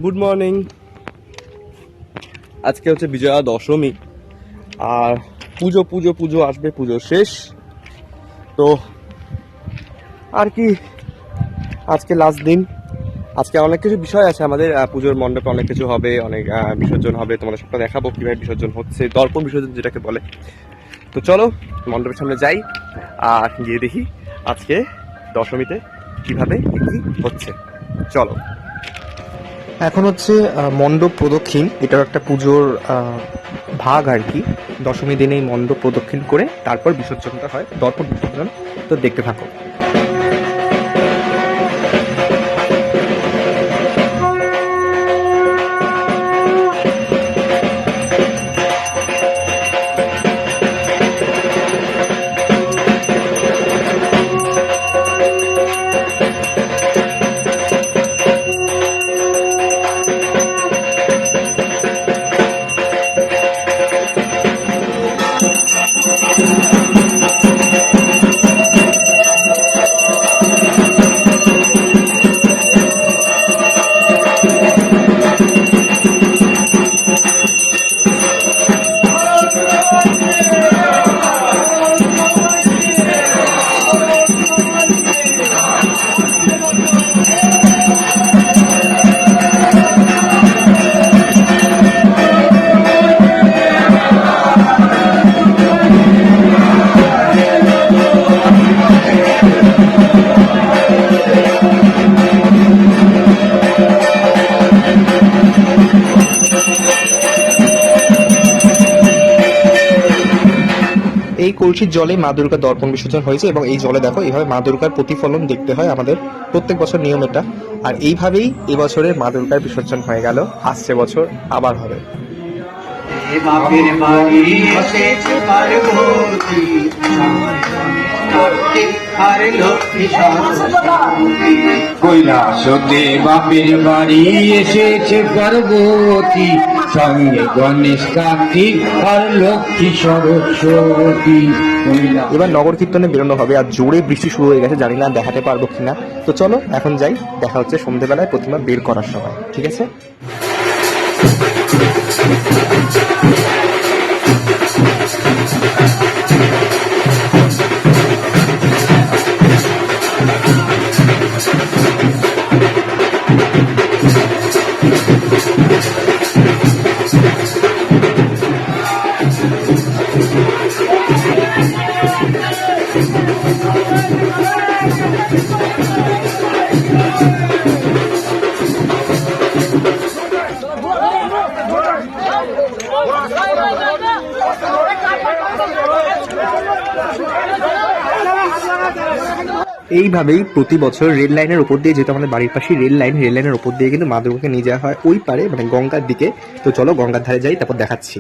Good morning. আজকে হচ্ছে বিজয়া দশমী আর পুজো পুজো পুজো আসবে, পুজো শেষ তো আর কি, আজকে লাস্ট দিন। আজকে অনেক কিছু বিষয় আছে আমাদের, পুজোর মণ্ডপে অনেক কিছু হবে, অনেক বিসর্জন হবে, তোমাদের সবটা দেখাবো কিভাবে বিসর্জন হচ্ছে, দর্পণ বিসর্জন যেটাকে বলে। তো চলো মণ্ডপের সামনে যাই আর গিয়ে দেখি আজকে দশমীতে কিভাবে কি হচ্ছে। চলো। এখন হচ্ছে মণ্ডপ প্রদক্ষিণ, এটার একটা পুজোর ভাগ আর কি। দশমী দিনে এই মণ্ডপ প্রদক্ষিণ করে তারপর বিসর্জনটা হয়, দর্পণ বিসর্জন। তো দেখতে থাকো। এই কলসির জলে মা দুর্গার দর্পণ বিসর্জন হয়েছে এবং এই জলে দেখো এইভাবে মা দুর্গার প্রতিফলন দেখতে হয় আমাদের প্রত্যেক বছর নিয়ম এটা। আর এইভাবেই এবছরে মা দুর্গার বিসর্জন হয়ে গেল, আসছে বছর আবার হবে। কৈলাসতে বাপের বাড়ি এসেছে পার্বতী, সঙ্গে গণেশ কার্তিক আর লক্ষ্মী সরস্বতী। এবার নগর কীর্তনে বেরোনো হবে আর জোরে বৃষ্টি শুরু হয়ে গেছে, জানি না দেখাতে পারবো কিনা। তো চলো এখন যাই, দেখা হচ্ছে সন্ধ্যেবেলায় প্রতিমা বের করার সময়, ঠিক আছে? এইভাবেই প্রতি বছর রেল লাইনের ওপর দিয়ে, যেহেতু আমাদের বাড়ির পাশে রেল লাইনের ওপর দিয়ে কিন্তু মা দুর্গাকে নিয়ে যাওয়া হয় ওই পারে, মানে গঙ্গার দিকে। তো চলো গঙ্গার ধারে যাই, তারপর দেখাচ্ছি।